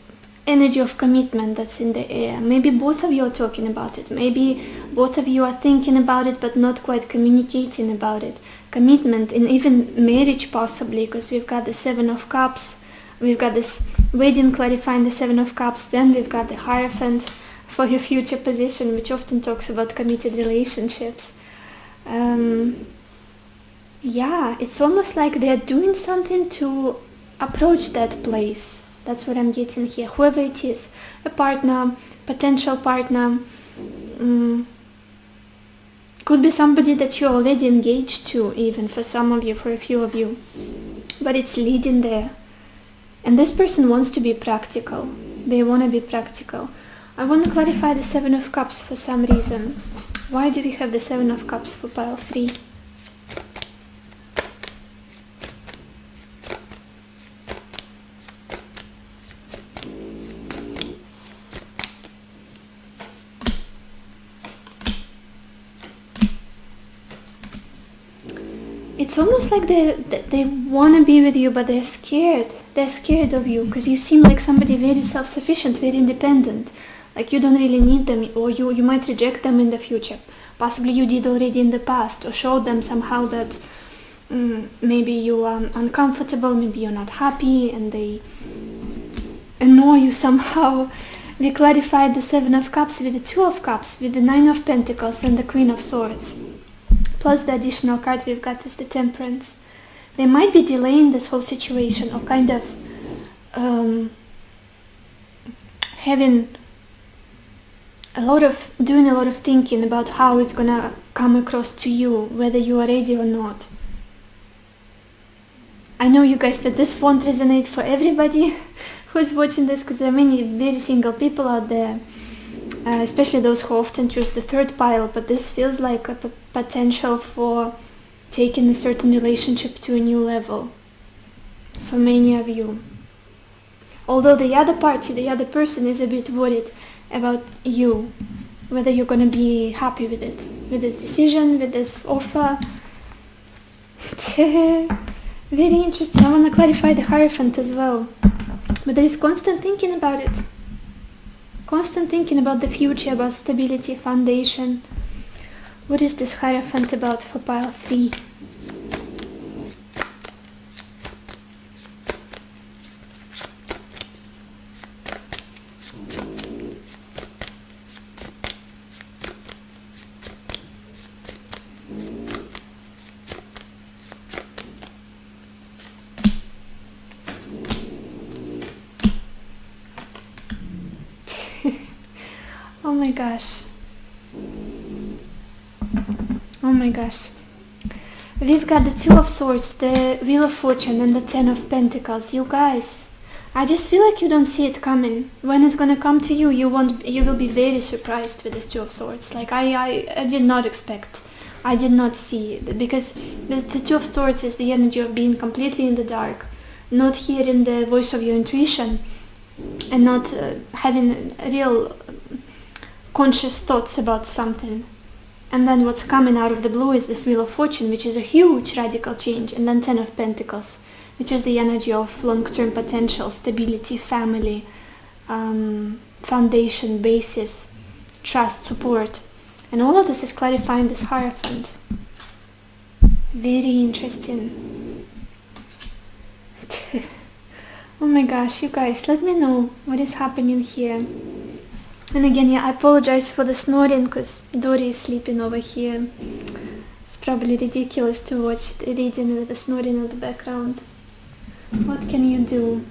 energy of commitment that's in the air. Maybe both of you are talking about it. Maybe both of you are thinking about it but not quite communicating about it. Commitment in even marriage possibly, because we've got the Seven of Cups, we've got this wedding clarifying the Seven of Cups, then we've got the Hierophant for your future position, which often talks about committed relationships. Yeah, it's almost like they're doing something to approach that place. That's what I'm getting here. Whoever it is, a partner, potential partner, could be somebody that you're already engaged to, even for some of you, for a few of you, but it's leading there. And this person wants to be practical. They want to be practical. I want to clarify the Seven of Cups for some reason. Why do we have the Seven of Cups for pile 3? It's almost like they want to be with you, but they're scared. They're scared of you because you seem like somebody very self-sufficient, very independent. Like you don't really need them, or you might reject them in the future. Possibly you did already in the past, or showed them somehow that maybe you are uncomfortable, maybe you're not happy, and they annoy you somehow. We clarified the Seven of Cups with the Two of Cups, with the Nine of Pentacles and the Queen of Swords. Plus the additional card we've got is the Temperance. They might be delaying this whole situation, or kind of doing a lot of thinking about how it's gonna come across to you, whether you are ready or not. I know you guys that this won't resonate for everybody who's watching this, because there are many very single people out there, especially those who often choose the third pile, but this feels like a potential for taking a certain relationship to a new level for many of you. Although the other party, the other person, is a bit worried about you, whether you're going to be happy with it, with this decision, with this offer. Very interesting. I want to clarify the Hierophant as well. But there is constant thinking about it. Constant thinking about the future, about stability, foundation. What is this Hierophant about for pile 3? Oh my gosh. Oh my gosh. We've got the Two of Swords, the Wheel of Fortune, and the Ten of Pentacles. You guys, I just feel like you don't see it coming. When it's gonna come to you, you will be very surprised with this Two of Swords. Like I did not expect. I did not see it, because the Two of Swords is the energy of being completely in the dark, not hearing the voice of your intuition, and not having real conscious thoughts about something. And then what's coming out of the blue is this Wheel of Fortune, which is a huge radical change, and then Ten of Pentacles, which is the energy of long-term potential, stability, family, foundation, basis, trust, support. And all of this is clarifying this Hierophant. Very interesting. Oh my gosh, you guys, let me know what is happening here. And again, yeah, I apologize for the snoring, because Dory is sleeping over here. It's probably ridiculous to watch the reading with the snoring in the background. What can you do?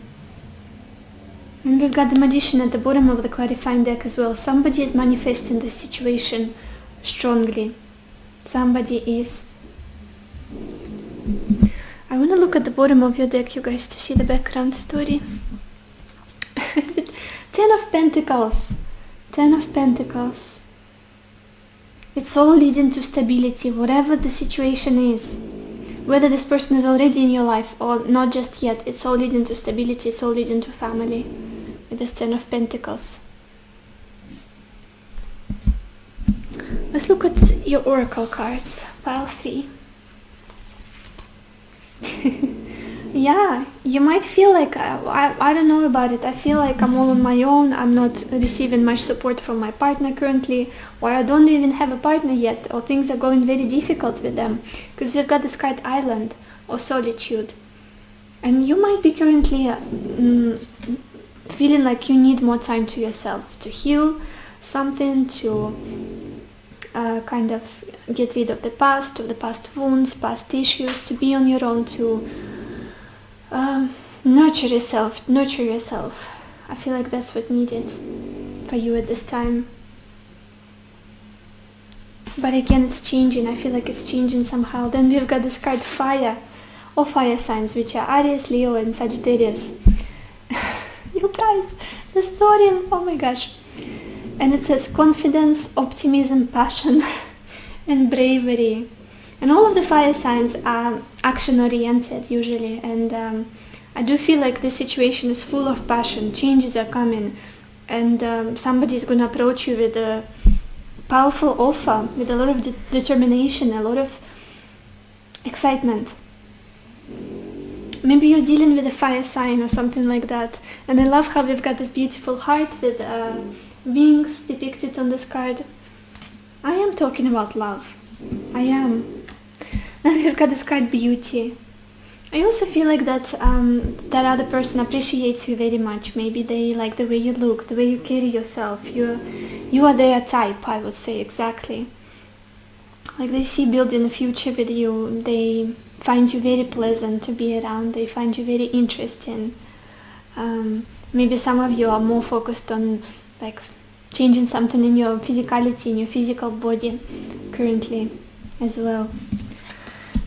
And we've got the Magician at the bottom of the clarifying deck as well. Somebody is manifesting this situation strongly. Somebody is. I want to look at the bottom of your deck, you guys, to see the background story. Ten of Pentacles. Ten of Pentacles. It's all leading to stability, whatever the situation is. Whether this person is already in your life or not just yet, it's all leading to stability, it's all leading to family. With this Ten of Pentacles. Let's look at your oracle cards. Pile 3. Yeah, you might feel like, I don't know about it, I feel like I'm all on my own, I'm not receiving much support from my partner currently, or I don't even have a partner yet, or things are going very difficult with them, because we've got this card Island, or Solitude. And you might be currently feeling like you need more time to yourself, to heal something, to kind of get rid of the past wounds, past issues, to be on your own, to nurture yourself. I feel like that's what needed for you at this time. But again, it's changing. I feel like it's changing somehow. Then we've got this card Fire, or fire signs, which are Aries, Leo, and Sagittarius. You guys, Historian, oh my gosh. And it says confidence, optimism, passion, and bravery. And all of the fire signs are action-oriented usually, and I do feel like this situation is full of passion. Changes are coming, and somebody is going to approach you with a powerful offer, with a lot of determination, a lot of excitement. Maybe you're dealing with a fire sign or something like that. And I love how we've got this beautiful heart with wings depicted on this card. I am talking about love. I am. Now we've got this card beauty. I also feel like that that other person appreciates you very much. Maybe they like the way you look, the way you carry yourself. You are their type, I would say, exactly. Like they see building a future with you. They find you very pleasant to be around. They find you very interesting. Maybe some of you are more focused on like changing something in your physicality, in your physical body currently as well.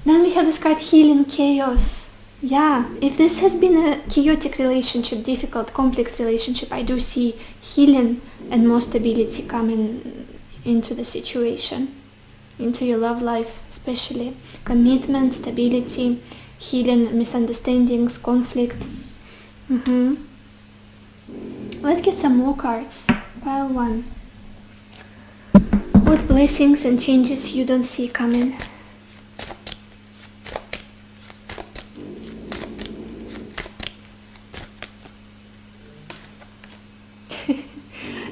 Then we have this card healing chaos. Yeah, if this has been a chaotic relationship, difficult, complex relationship, I do see healing and more stability coming into the situation, into your love life especially. Commitment, stability, healing, misunderstandings, conflict. Let's get some more cards. Pile 1. What blessings and changes you don't see coming?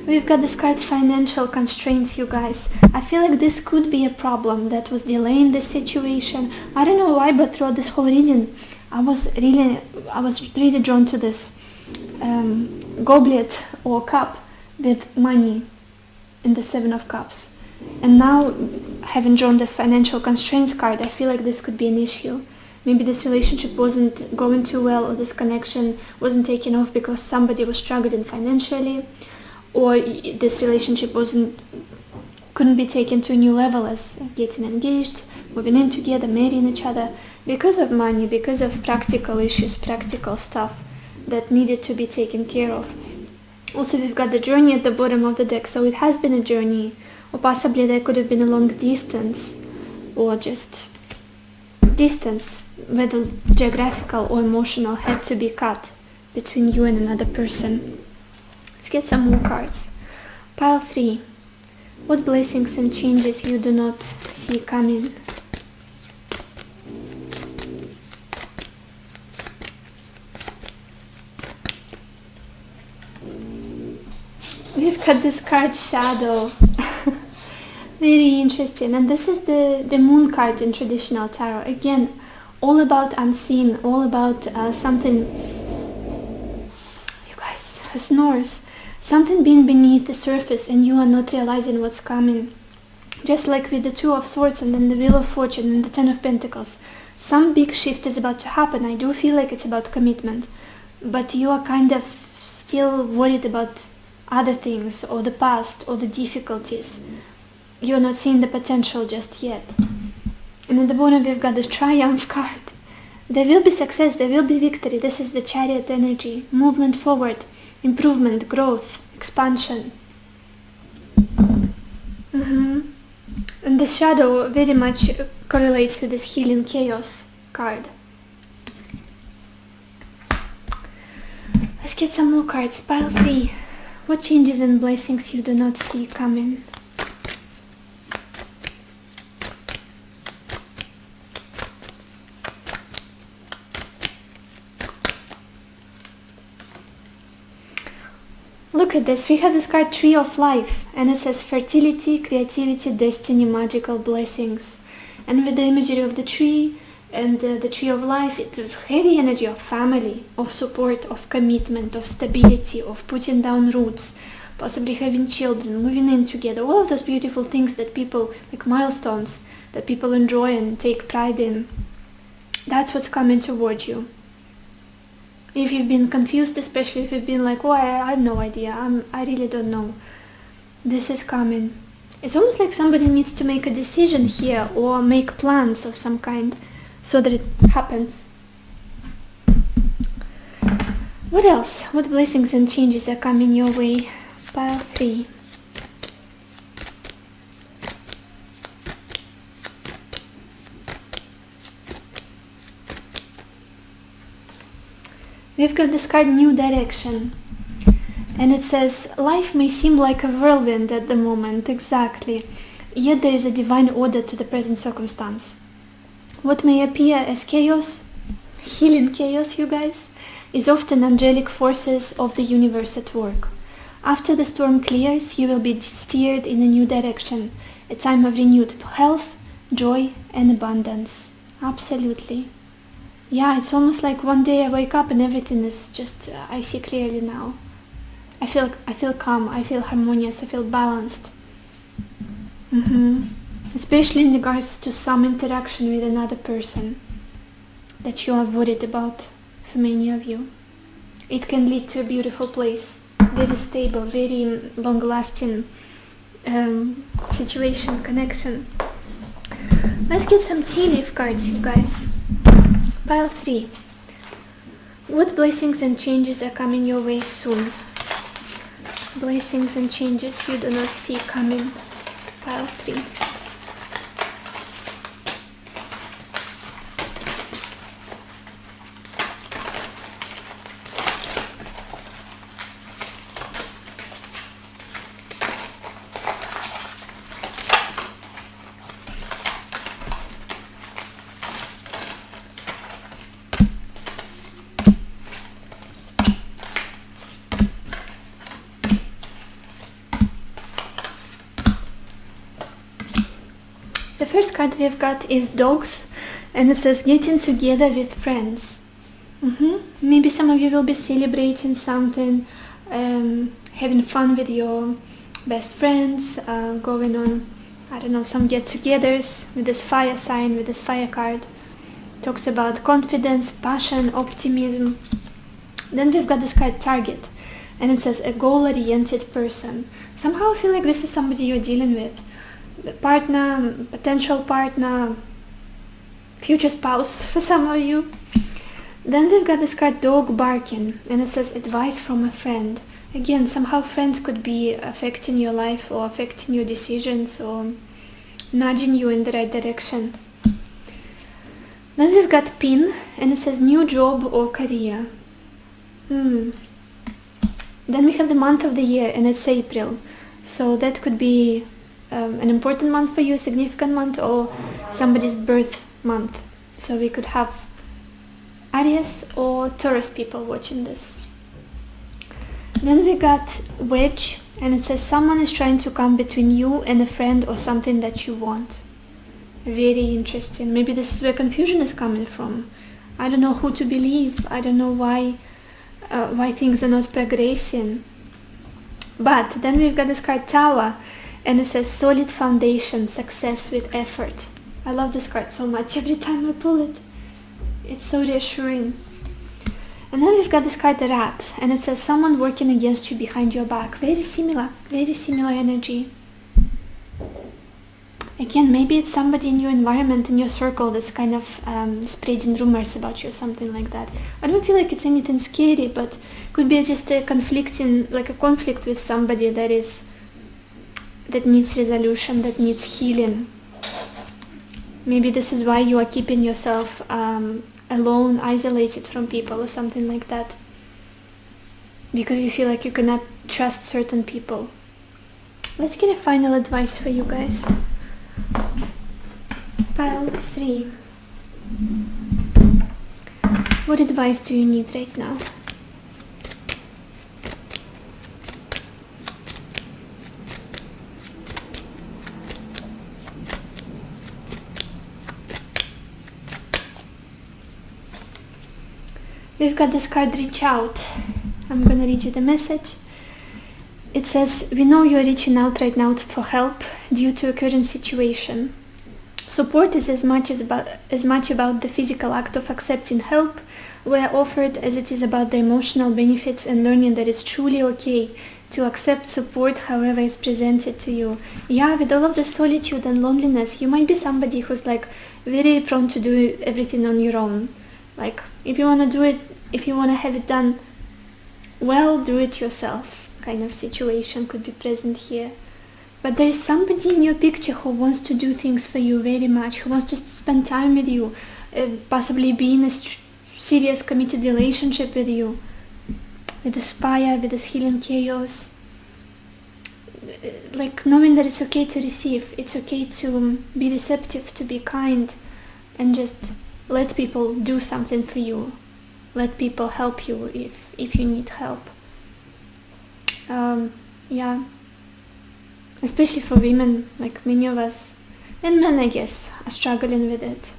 We've got this card, financial constraints, you guys. I feel like this could be a problem that was delaying this situation. I don't know why, but throughout this whole reading, I was really drawn to this goblet or cup with money in the 7 of Cups. And now, having drawn this financial constraints card, I feel like this could be an issue. Maybe this relationship wasn't going too well, or this connection wasn't taking off because somebody was struggling financially, or this relationship couldn't be taken to a new level as getting engaged, moving in together, marrying each other, because of money, because of practical issues, practical stuff that needed to be taken care of. Also, we've got the journey at the bottom of the deck, so it has been a journey, or possibly there could have been a long distance, or just distance, whether geographical or emotional, had to be cut between you and another person. Let's get some more cards. Pile 3. What blessings and changes you do not see coming? We've got this card, Shadow. Very interesting. And this is the moon card in traditional tarot. Again, all about unseen, all about something, you guys, snores. Something being beneath the surface and you are not realizing what's coming. Just like with the 2 of Swords and then the Wheel of Fortune and the 10 of Pentacles. Some big shift is about to happen. I do feel like it's about commitment. But you are kind of still worried about other things, or the past, or the difficulties. You're not seeing the potential just yet. And at the bottom we've got this Triumph card. There will be success, there will be victory. This is the Chariot energy. Movement forward, improvement, growth, expansion. And the Shadow very much correlates with this Healing Chaos card. Let's get some more cards. Pile 3. What changes and blessings you do not see coming? Look at this. We have this card, Tree of Life, and it says fertility, creativity, destiny, magical blessings. And with the imagery of the tree and the Tree of Life, it's heavy energy of family, of support, of commitment, of stability, of putting down roots, possibly having children, moving in together, all of those beautiful things that people, like milestones, that people enjoy and take pride in. That's what's coming towards you. If you've been confused, especially if you've been like, oh, I have no idea, I really don't know, this is coming. It's almost like somebody needs to make a decision here, or make plans of some kind, so that it happens. What else? What blessings and changes are coming your way? Pile 3. We've got this card, New Direction. And it says, life may seem like a whirlwind at the moment, exactly. Yet there is a divine order to the present circumstance. What may appear as chaos, healing chaos, you guys, is often angelic forces of the universe at work. After the storm clears, you will be steered in a new direction, a time of renewed health, joy, and abundance. Absolutely. Yeah, it's almost like one day I wake up and everything is just, I see clearly now. I feel calm, I feel harmonious, I feel balanced. Especially in regards to some interaction with another person that you are worried about, for many of you. It can lead to a beautiful place, very stable, very long-lasting situation, connection. Let's get some tea leaf cards, you guys. Pile 3. What blessings and changes are coming your way soon? Blessings and changes you do not see coming. Pile 3. The first card we've got is dogs, and it says getting together with friends. Maybe some of you will be celebrating something, having fun with your best friends, going on, I don't know, some get-togethers with this fire sign, with this fire card. Talks about confidence, passion, optimism. Then we've got this card Target, and it says a goal-oriented person. Somehow I feel like this is somebody you're dealing with. Partner, potential partner, future spouse for some of you. Then we've got this card Dog Barking, and it says advice from a friend. Again, somehow friends could be affecting your life or affecting your decisions or nudging you in the right direction. Then we've got Pin, and it says new job or career. Then we have the month of the year, and it's April. So that could be an important month for you, a significant month, or somebody's birth month. So we could have Aries or Taurus people watching this. Then we got Wedge, and it says someone is trying to come between you and a friend or something that you want. Very interesting. Maybe this is where confusion is coming from. I don't know who to believe. I don't know why things are not progressing. But then we've got this card Tower, and it says solid foundation, success with effort. I love this card so much. Every time I pull it, it's so reassuring. And then we've got this card the Rat, and it says someone working against you behind your back. Very similar energy. Again, maybe it's somebody in your environment, in your circle, that's kind of spreading rumors about you or something like that. I don't feel like it's anything scary, but could be just a conflict with somebody that needs resolution, that needs healing. Maybe this is why you are keeping yourself alone, isolated from people or something like that. Because you feel like you cannot trust certain people. Let's get a final advice for you guys. Pile 3. What advice do you need right now? We've got this card Reach Out. I'm gonna read you the message. It says, we know you're reaching out right now for help due to a current situation. Support is as much about the physical act of accepting help where offered as it is about the emotional benefits and learning that it's truly okay to accept support however it's presented to you. Yeah, with all of the solitude and loneliness, you might be somebody who's like very prone to do everything on your own. Like, if you want to do it, if you want to have it done, well, do it yourself kind of situation could be present here. But there is somebody in your picture who wants to do things for you very much, who wants to spend time with you, possibly be in a serious committed relationship with you, with this fire, with this healing chaos. Like knowing that it's okay to receive, it's okay to be receptive, to be kind, and just let people do something for you. Let people help you if you need help. Yeah. Especially for women, like many of us, and men, I guess, are struggling with it.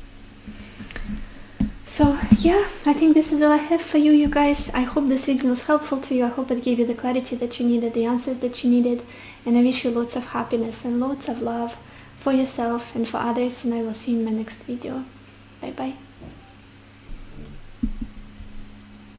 So yeah, I think this is all I have for you, you guys. I hope this reading was helpful to you. I hope it gave you the clarity that you needed, the answers that you needed, and I wish you lots of happiness and lots of love for yourself and for others, and I will see you in my next video. Bye bye.